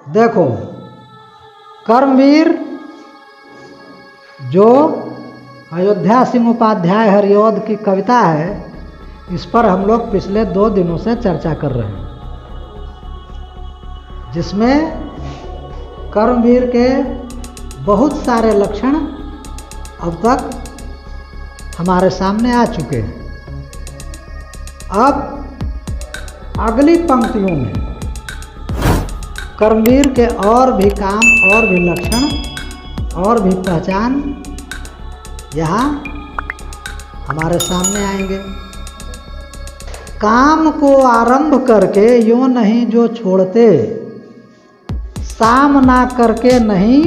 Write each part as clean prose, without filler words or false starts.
देखो, कर्मवीर जो अयोध्या सिंह उपाध्याय हरिऔध की कविता है, इस पर हम लोग पिछले 2 दिनों से चर्चा कर रहे हैं, जिसमें कर्मवीर के बहुत सारे लक्षण अब तक हमारे सामने आ चुके हैं। अब अगली पंक्तियों में कर्मवीर के और भी काम, और भी लक्षण, और भी पहचान यहाँ हमारे सामने आएंगे। काम को आरंभ करके यूं नहीं जो छोड़ते, साम ना करके नहीं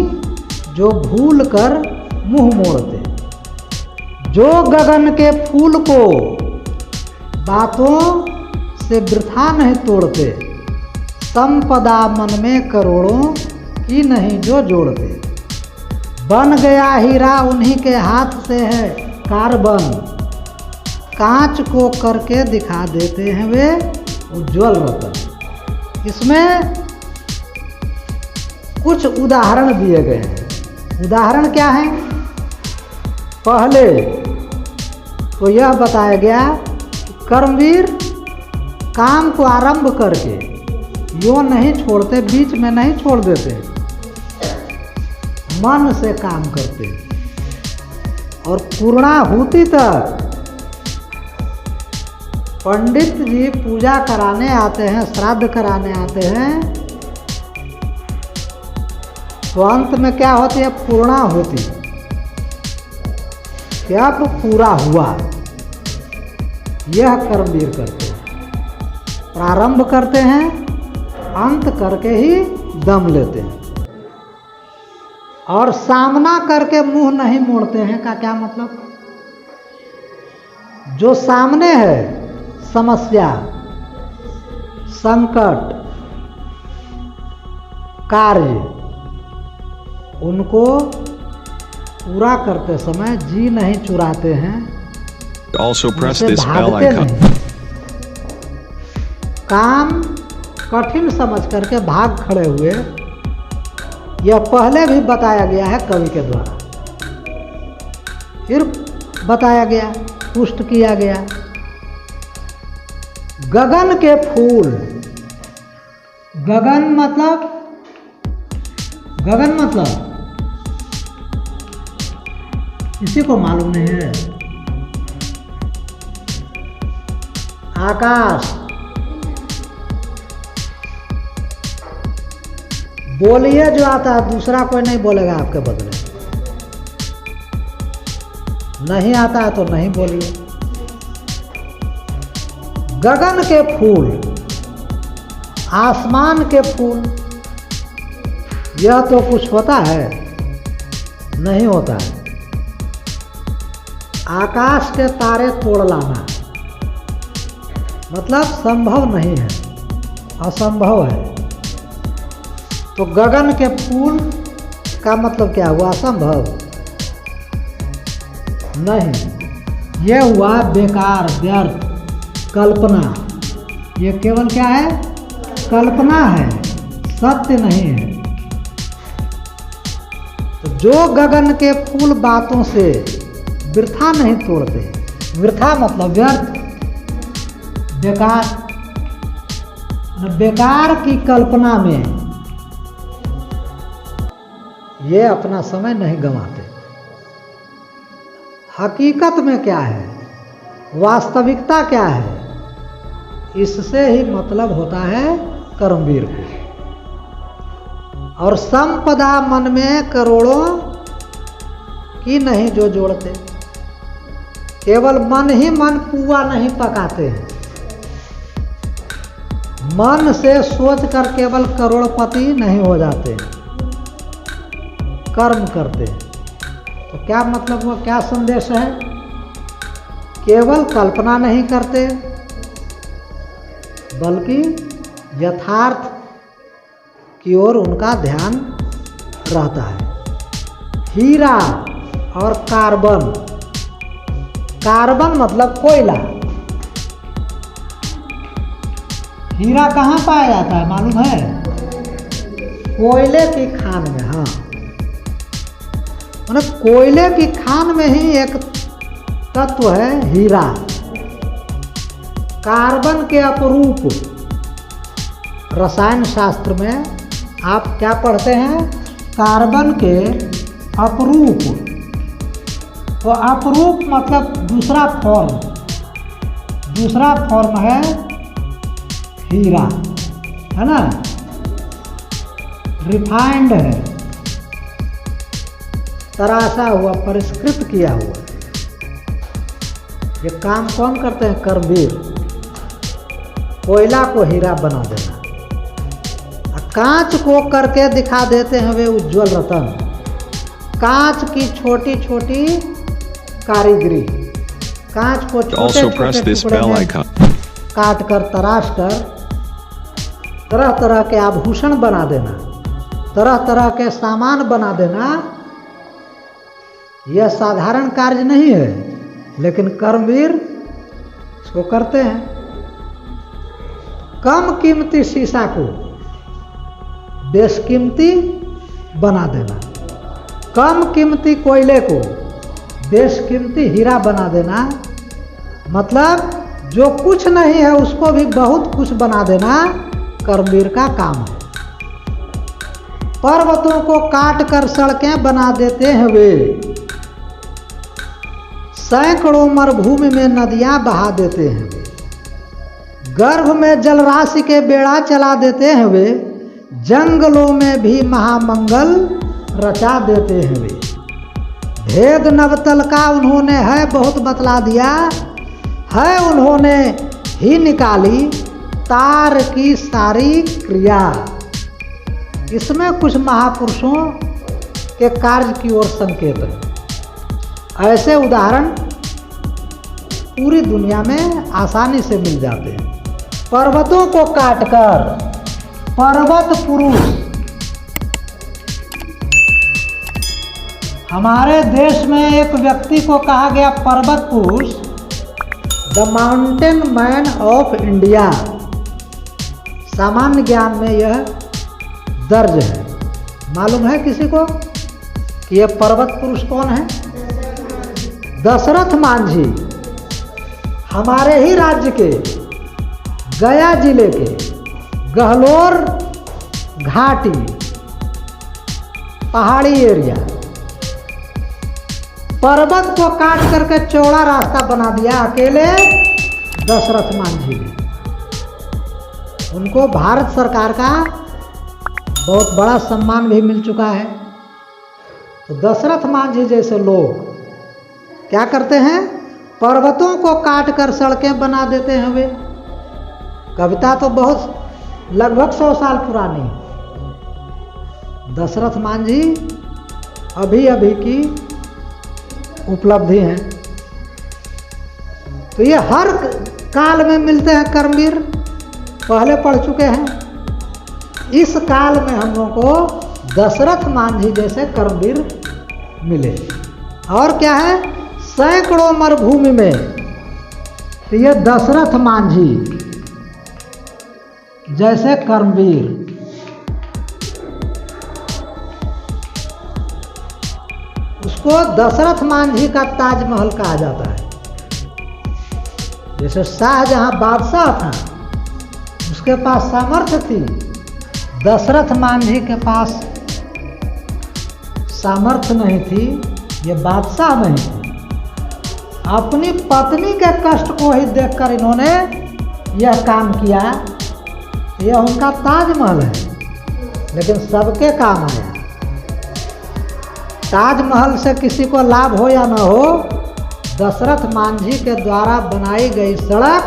जो भूल कर मुंह मोड़ते, जो गगन के फूल को बातों से वृथा नहीं तोड़ते, संपदा मन में करोड़ों की नहीं जो जोड़ते, बन गया हीरा उन्हीं के हाथ से है कार्बन, कांच को करके दिखा देते हैं वे उज्ज्वल रतन। इसमें कुछ उदाहरण दिए गए हैं। उदाहरण क्या है? पहले तो यह बताया गया कर्मवीर काम को आरंभ करके यूं नहीं छोड़ते, बीच में नहीं छोड़ देते, मन से काम करते और पूर्णाहुति तक। पंडित जी पूजा कराने आते हैं, श्राद्ध कराने आते हैं, तो अंत में क्या होती है? पूर्णाहुति। क्या पूरा हुआ, यह कर्मवीर करते हैं। प्रारंभ करते हैं, अंत करके ही दम लेते हैं। और सामना करके मुंह नहीं मोड़ते हैं का क्या मतलब? जो सामने है समस्या, संकट, कार्य, उनको पूरा करते समय जी नहीं चुराते हैं, Also press उनसे this bell भागते icon. नहीं। काम कठिन समझ करके भाग खड़े हुए, यह पहले भी बताया गया है कवि के द्वारा, फिर बताया गया, पुष्ट किया गया। गगन के फूल, गगन मतलब किसी को मालूम नहीं है। आकाश, बोलिए जो आता है, दूसरा कोई नहीं बोलेगा आपके बदले। नहीं आता है तो नहीं बोलिए। गगन के फूल, आसमान के फूल, यह तो कुछ होता है? नहीं होता है। आकाश के तारे तोड़ लाना मतलब संभव नहीं है, असंभव है। तो गगन के फूल का मतलब क्या हुआ? असंभव नहीं। यह हुआ बेकार, व्यर्थ, कल्पना। ये केवल क्या है? कल्पना है, सत्य नहीं है। तो जो गगन के फूल बातों से वृथा नहीं तोड़ते, वृथा मतलब व्यर्थ, बेकार, बेकार की कल्पना में ये अपना समय नहीं गंवाते। हकीकत में क्या है, वास्तविकता क्या है, इससे ही मतलब होता है कर्मवीर को। और संपदा मन में करोड़ों की नहीं जो जोड़ते, केवल मन ही मन पुआ नहीं पकाते हैं, मन से सोच कर केवल करोड़पति नहीं हो जाते, कर्म करते हैं। तो क्या मतलब हुआ, क्या संदेश है? केवल कल्पना नहीं करते, बल्कि यथार्थ की ओर उनका ध्यान रहता है। हीरा और कार्बन, कार्बन मतलब कोयला। हीरा कहाँ पाया जाता है मालूम है? कोयले की खान में, हाँ, मतलब कोयले की खान में ही एक तत्व है हीरा। कार्बन के अपरूप, रसायन शास्त्र में आप क्या पढ़ते हैं? कार्बन के अपरूप। तो अपरूप मतलब दूसरा फॉर्म है हीरा, है ना, रिफाइंड है, तराशा हुआ, परिष्कृत किया हुआ। ये काम कौन करते हैं? कर्मवीर। कोयला को हीरा बना देना, कांच को करके दिखा देते हैं वे उज्जवल रतन। कांच की छोटी छोटी कारीगरी, कांच को छोटे छोटे टुकड़े में काट कर, तराश कर तरह तरह के आभूषण बना देना, तरह तरह के सामान बना देना, यह साधारण कार्य नहीं है, लेकिन कर्मवीर इसको करते हैं। कम कीमती शीशा को बेशकीमती बना देना, कम कीमती कोयले को बेशकीमती हीरा बना देना, मतलब जो कुछ नहीं है उसको भी बहुत कुछ बना देना कर्मवीर का काम है। पर्वतों को काट कर सड़कें बना देते हैं वे, सैकड़ों मरुभूमि में नदियां बहा देते हैं वे, गर्भ में जलराशि के बेड़ा चला देते हैं वे, जंगलों में भी महामंगल रचा देते हैं वे। भेद नवतल का उन्होंने है बहुत बतला दिया है, उन्होंने ही निकाली तार की सारी क्रिया। इसमें कुछ महापुरुषों के कार्य की ओर संकेत है। ऐसे उदाहरण पूरी दुनिया में आसानी से मिल जाते हैं। पर्वतों को काटकर पर्वत पुरुष, हमारे देश में एक व्यक्ति को कहा गया पर्वत पुरुष, the mountain man of India. सामान्य ज्ञान में यह दर्ज है। मालूम है किसी को कि यह पर्वत पुरुष कौन है? दशरथ मांझी, हमारे ही राज्य के गया जिले के गहलोर घाटी पहाड़ी एरिया, पर्वत को काट करके चौड़ा रास्ता बना दिया अकेले दशरथ मांझी ने। उनको भारत सरकार का बहुत बड़ा सम्मान भी मिल चुका है। तो दशरथ मांझी जैसे लोग क्या करते हैं? पर्वतों को काट कर सड़कें बना देते हैं वे। कविता तो बहुत लगभग 100 साल पुरानी है। दशरथ मांझी अभी अभी की उपलब्धि है। तो ये हर काल में मिलते हैं कर्मवीर, पहले पढ़ चुके हैं। इस काल में हम लोगों को दशरथ मांझी जैसे कर्मवीर मिले। और क्या है? सैकड़ों मरुभूमि में, तो ये दशरथ मांझी जैसे कर्मवीर। उसको दशरथ मांझी का ताजमहल कहा जाता है। जैसे शाहजहां बादशाह था, उसके पास सामर्थ्य थी, दशरथ मांझी के पास सामर्थ्य नहीं थी, ये बादशाह नहीं थी। अपनी पत्नी के कष्ट को ही देखकर इन्होंने यह काम किया। यह उनका ताजमहल है, लेकिन सबके काम आया। ताजमहल से किसी को लाभ हो या न हो, दशरथ मांझी के द्वारा बनाई गई सड़क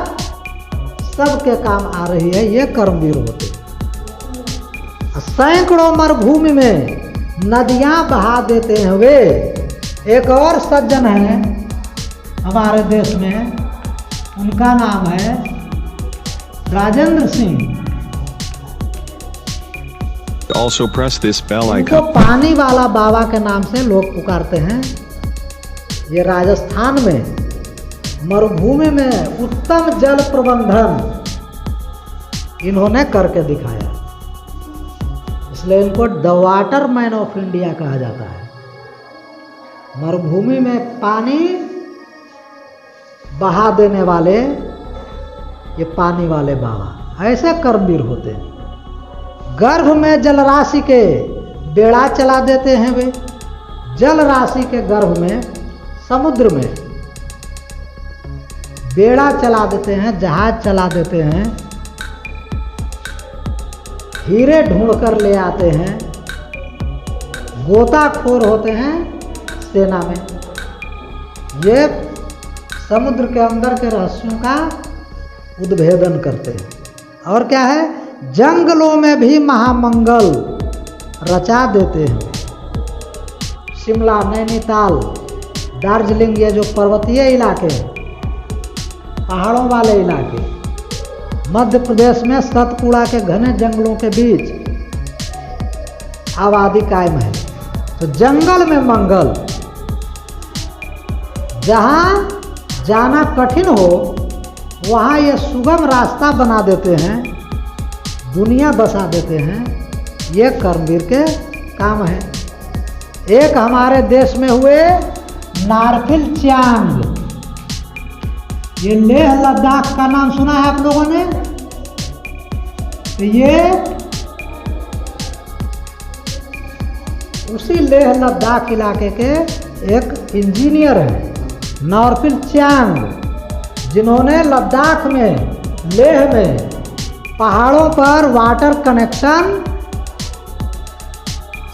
सबके काम आ रही है। ये कर्मवीर होते। सैकड़ों मरुभूमि में नदियां बहा देते हैं वे। एक और सज्जन है हमारे देश में, उनका नाम है Rajendra Singh. Also press this bell उनको icon. पानी वाला बाबा के नाम से लोग पुकारते हैं। ये राजस्थान में मरुभूमि में उत्तम जल प्रबंधन इन्होंने करके दिखाया। इसलिए इनको the water man of India कहा जाता है। मरुभूमि में पानी बहा देने वाले ये पानी वाले बाबा, ऐसे कर्मवीर होते हैं। गर्भ में जलराशि के बेड़ा चला देते हैं वे, जल राशि के गर्भ में, समुद्र में बेड़ा चला देते हैं, जहाज चला देते हैं, हीरे ढूंढ कर ले आते हैं, गोताखोर होते हैं सेना में। ये समुद्र के अंदर के रहस्यों का उद्भेदन करते हैं। और क्या है, जंगलों में भी महामंगल रचा देते हैं। शिमला, नैनीताल, दार्जिलिंग, ये जो पर्वतीय इलाके हैं, पहाड़ों वाले इलाके, मध्य प्रदेश में सतपुड़ा के घने जंगलों के बीच आबादी कायम है। तो जंगल में मंगल, जहाँ जाना कठिन हो वहाँ ये सुगम रास्ता बना देते हैं, दुनिया बसा देते हैं। ये कर्मवीर के काम है। एक हमारे देश में हुए नारफिल चांग, ये लेह लद्दाख का नाम सुना है आप लोगों ने? तो ये उसी लेह लद्दाख इलाके के एक इंजीनियर हैं, नारफिल चांग, जिन्होंने लद्दाख में, लेह में पहाड़ों पर वाटर कनेक्शन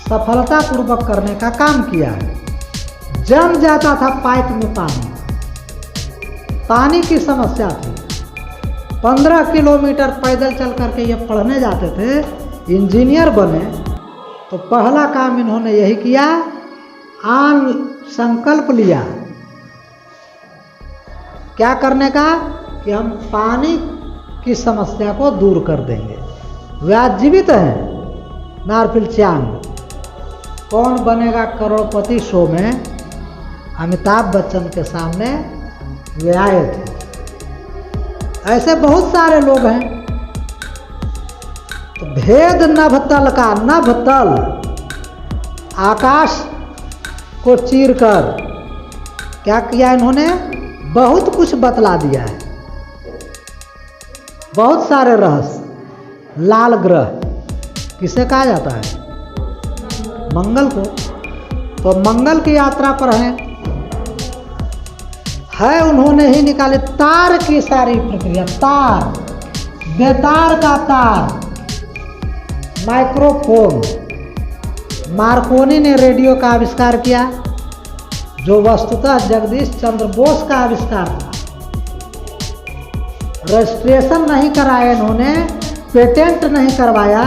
सफलतापूर्वक करने का काम किया है। जम जाता था पाइप में पानी की समस्या थी। 15 किलोमीटर पैदल चल करके ये पढ़ने जाते थे, इंजीनियर बने। तो पहला काम इन्होंने यही किया, आन संकल्प लिया क्या करने का, कि हम पानी की समस्या को दूर कर देंगे। वे आज जीवित हैं, नारफिल चांग। कौन बनेगा करोड़पति शो में अमिताभ बच्चन के सामने वे आए थे। ऐसे बहुत सारे लोग हैं। तो भेद नभतल का, नभतल आकाश को चीरकर क्या किया इन्होंने, बहुत कुछ बतला दिया है। बहुत सारे रहस्य। लाल ग्रह किसे कहा जाता है, मंगल को। तो मंगल की यात्रा पर है उन्होंने ही निकाले तार की सारी प्रक्रिया, तार, बेतार का तार, माइक्रोफोन। मार्कोनी ने रेडियो का आविष्कार किया, जो वस्तुतः जगदीश चंद्र बोस का आविष्कार था। रजिस्ट्रेशन नहीं कराया इन्होंने, पेटेंट नहीं करवाया।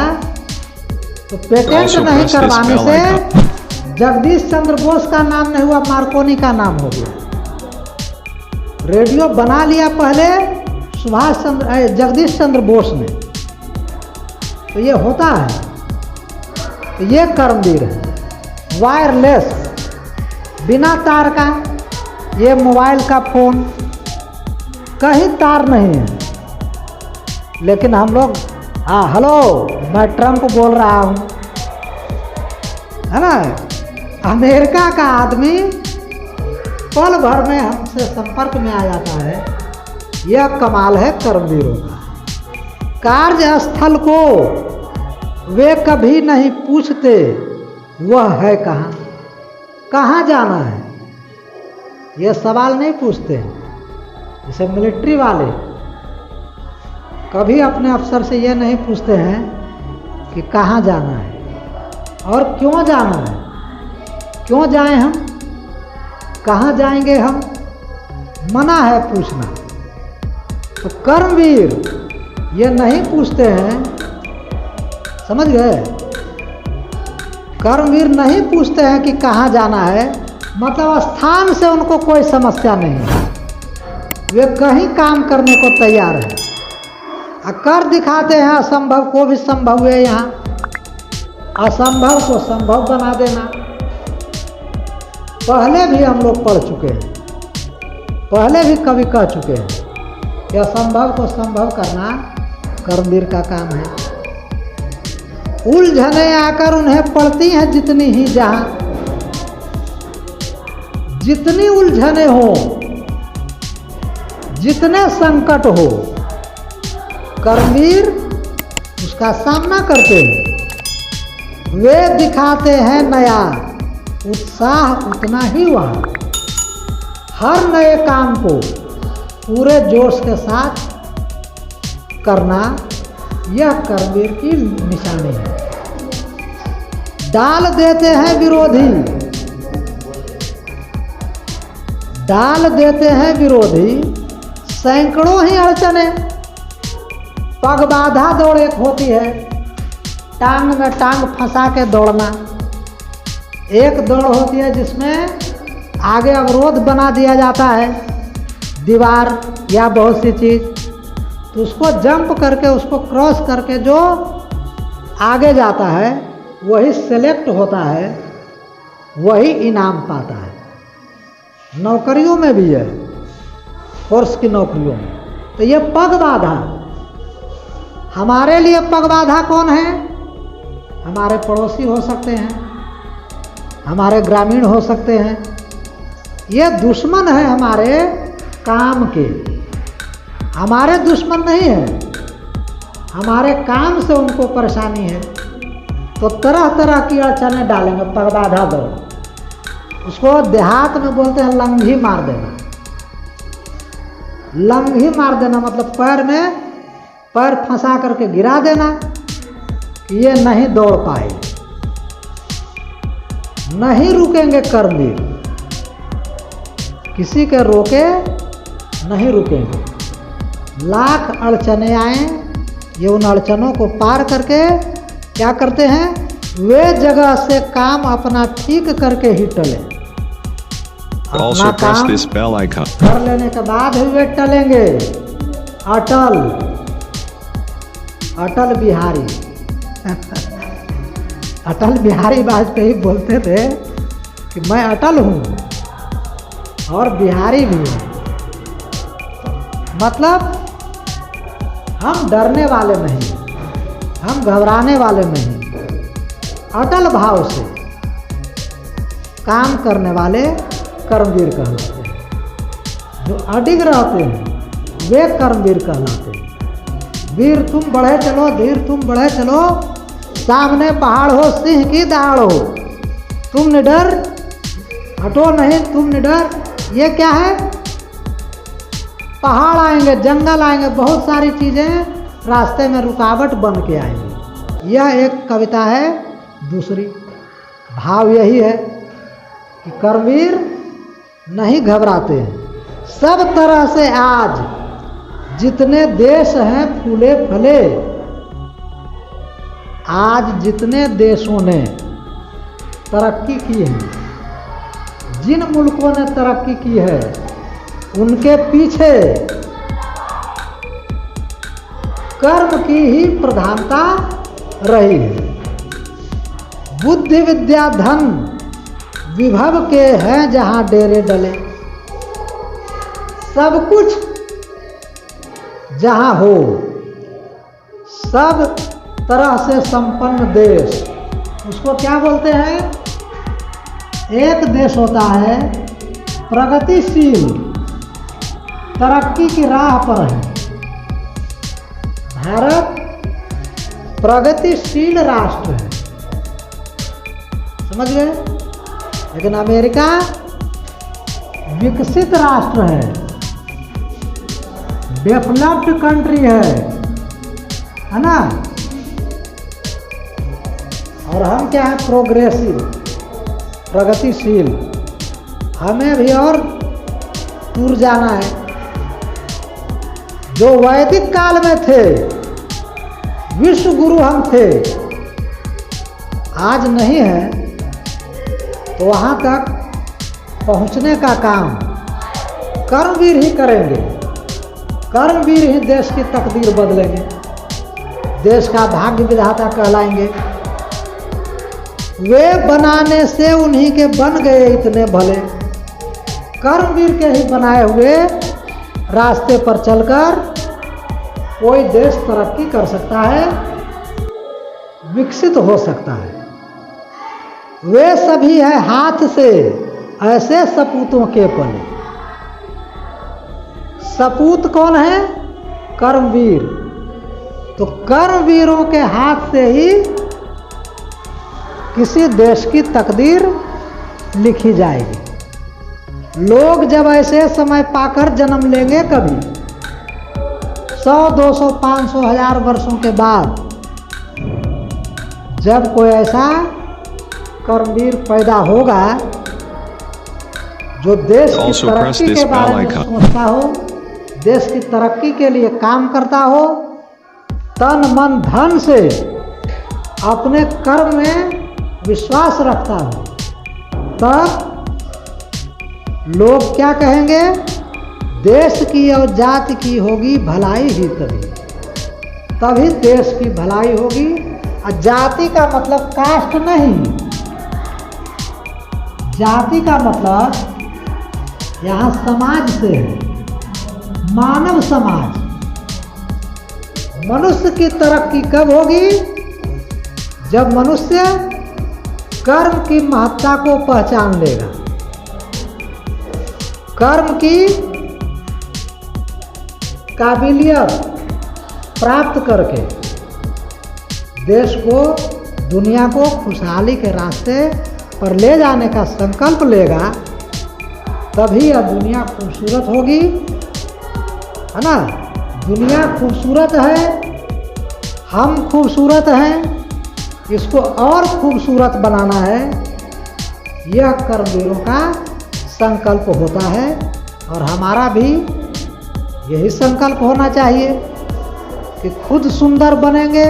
तो पेटेंट नहीं करवाने से जगदीश चंद्र बोस का नाम नहीं हुआ, मार्कोनी का नाम हो गया। रेडियो बना लिया पहले जगदीश चंद्र बोस ने। तो ये होता है। तो ये कर्मवीर है। वायरलेस, बिना तार का, ये मोबाइल का फोन, कहीं तार नहीं है। लेकिन हम लोग, हाँ हेलो, मैं ट्रंप बोल रहा हूँ, है ना। अमेरिका का आदमी पल भर में हमसे संपर्क में आ जाता है। यह कमाल है कर्मवीरों का। कार्यस्थल को वे कभी नहीं पूछते वह है कहाँ, कहाँ जाना है, यह सवाल नहीं पूछते। जैसे मिलिट्री वाले कभी अपने अफसर से यह नहीं पूछते हैं कि कहाँ जाना है और क्यों जाना है, क्यों जाएं हम, कहाँ जाएंगे हम, मना है पूछना। तो कर्मवीर ये नहीं पूछते हैं, समझ गए। कर्मवीर नहीं पूछते हैं कि कहाँ जाना है, मतलब स्थान से उनको कोई समस्या नहीं है। वे कहीं काम करने को तैयार है। कर दिखाते हैं, असंभव को भी संभव है, यहाँ असंभव को संभव बना देना। पहले भी हम लोग पढ़ चुके हैं, पहले भी कवि कह चुके हैं कि असंभव को संभव करना कर्मवीर का काम है। उलझने आकर उन्हें पड़ती हैं जितनी ही जहां, जितनी उलझने हो, जितने संकट हो, कर्मवीर उसका सामना करते हैं। वे दिखाते हैं नया उत्साह उतना ही वहाँ। हर नए काम को पूरे जोश के साथ करना यह कर्मवीर की निशानी है। डाल देते हैं विरोधी, डाल देते हैं विरोधी सैकड़ों ही अड़चने। पग बाधा दौड़ एक होती है, टांग में टांग फंसा के दौड़ना। एक दौड़ होती है जिसमें आगे अवरोध बना दिया जाता है, दीवार या बहुत सी चीज़, तो उसको जंप करके, उसको क्रॉस करके जो आगे जाता है वही सेलेक्ट होता है, वही इनाम पाता है। नौकरियों में भी है, फोर्स की नौकरियों में। तो ये पग बाधा, हमारे लिए पग बाधा कौन है? हमारे पड़ोसी हो सकते हैं, हमारे ग्रामीण हो सकते हैं। ये दुश्मन है हमारे काम के, हमारे दुश्मन नहीं है, हमारे काम से उनको परेशानी है। तो तरह तरह की अड़चने डालेंगे, पग बाधा दो। उसको देहात में बोलते हैं लंघी मार देना। लंघी मार देना मतलब पैर में पैर फंसा करके गिरा देना कि ये नहीं दौड़ पाए। नहीं रुकेंगे कर्मवीर, किसी के रोके नहीं रुकेंगे। लाख अड़चने आए, ये उन अड़चनों को पार करके क्या करते हैं? वे जगह से काम अपना ठीक करके ही टले। Also अपना press काम this bell icon. कर लेने के बाद ही वे टलेंगे। अटल, अटल बिहारी अटल बिहारी वाजपेयी बोलते थे कि मैं अटल हूँ और बिहारी भी हूँ। मतलब हम डरने वाले नहीं, हम घबराने वाले नहीं, अटल भाव से काम करने वाले कर्मवीर कहलाते हैं। जो अडिग रहते हैं वे कर्मवीर कहलाते हैं। वीर तुम बढ़े चलो, धीर तुम बढ़े चलो, सामने पहाड़ हो सिंह की दहाड़ हो, तुम निडर हटो नहीं, तुम निडर। ये क्या है? पहाड़ आएंगे, जंगल आएंगे, बहुत सारी चीज़ें रास्ते में रुकावट बन के आएंगी। यह एक कविता है। दूसरी भाव यही है कि कर्मवीर नहीं घबराते हैं। सब तरह से आज जितने देश हैं फूले फले, आज जितने देशों ने तरक्की की है, जिन मुल्कों ने तरक्की की है, उनके पीछे कर्म की ही प्रधानता रही है। बुद्धि विद्या धन विभव के हैं जहां डेरे डले, सब कुछ जहां हो, सब तरह से संपन्न देश, उसको क्या बोलते हैं? एक देश होता है प्रगतिशील, तरक्की की राह पर है। भारत प्रगतिशील राष्ट्र है, समझ गए? लेकिन अमेरिका विकसित राष्ट्र है, डेवलप्ड कंट्री है ना? और हम क्या है? प्रोग्रेसिव, प्रगतिशील। हमें भी और दूर जाना है। जो वैदिक काल में थे, विश्व गुरु हम थे, आज नहीं है, तो वहाँ तक पहुँचने का काम कर्मवीर ही करेंगे। कर्मवीर ही देश की तकदीर बदलेंगे, देश का भाग्य विधाता कहलाएंगे। वे बनाने से उन्हीं के बन गए इतने भले। कर्मवीर के ही बनाए हुए रास्ते पर चलकर कोई देश तरक्की कर सकता है। विकसित हो सकता है। वे सभी है हाथ से ऐसे सपूतों के पले। सपूत कौन है? कर्मवीर। तो कर्मवीरों के हाथ से ही किसी देश की तकदीर लिखी जाएगी। लोग जब ऐसे समय पाकर जन्म लेंगे कभी 100, 200, 500, 1000 वर्षों के बाद, जब कोई ऐसा कर्मवीर पैदा होगा जो देश की Also press तरक्की this के बारे bell में icon. सोचता हो, देश की तरक्की के लिए काम करता हो, तन मन धन से अपने कर्म में विश्वास रखता हो, तब लोग क्या कहेंगे? देश की और जाति की होगी भलाई ही तभी देश की भलाई होगी। और जाति का मतलब कास्ट नहीं, जाति का मतलब यहाँ समाज से है, मानव समाज। मनुष्य की तरक्की कब होगी? जब मनुष्य कर्म की महत्ता को पहचान लेगा, कर्म की काबिलियत प्राप्त करके देश को, दुनिया को खुशहाली के रास्ते पर ले जाने का संकल्प लेगा, तभी यह दुनिया खूबसूरत होगी, है ना। दुनिया खूबसूरत है, हम खूबसूरत हैं, इसको और खूबसूरत बनाना है, यह कर्मवीरों का संकल्प होता है। और हमारा भी यही संकल्प होना चाहिए कि खुद सुंदर बनेंगे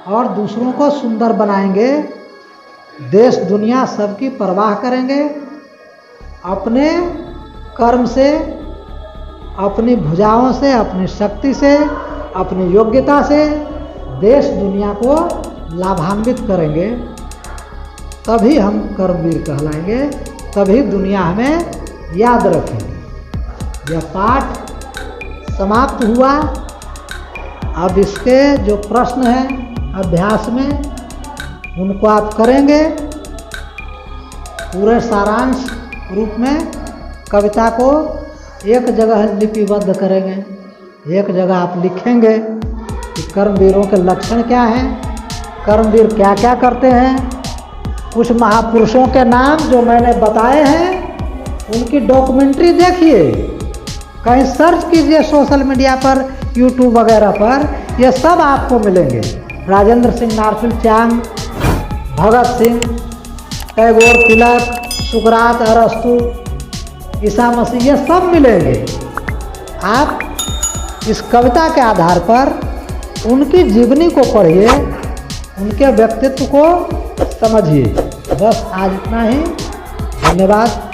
और दूसरों को सुंदर बनाएंगे। देश दुनिया सबकी परवाह करेंगे, अपने कर्म से, अपनी भुजाओं से, अपनी शक्ति से, अपनी योग्यता से देश दुनिया को लाभान्वित करेंगे, तभी हम कर्मवीर कहलाएंगे, तभी दुनिया हमें याद रखेगी। यह पाठ समाप्त हुआ। अब इसके जो प्रश्न हैं अभ्यास में, उनको आप करेंगे। पूरे सारांश रूप में कविता को एक जगह लिपिबद्ध करेंगे, एक जगह आप लिखेंगे कि कर्मवीरों के लक्षण क्या हैं, कर्मवीर क्या क्या करते हैं। कुछ महापुरुषों के नाम जो मैंने बताए हैं उनकी डॉक्यूमेंट्री देखिए, कहीं सर्च कीजिए सोशल मीडिया पर, यूट्यूब वगैरह पर, ये सब आपको मिलेंगे। राजेंद्र सिंह, नारफिल चांग, भगत सिंह, टैगोर, तिलक, सुकरात, अरस्तु, ईसा मसीह, ये सब मिलेंगे। आप इस कविता के आधार पर उनकी जीवनी को पढ़िए, उनके व्यक्तित्व को समझिए। बस आज इतना ही। धन्यवाद।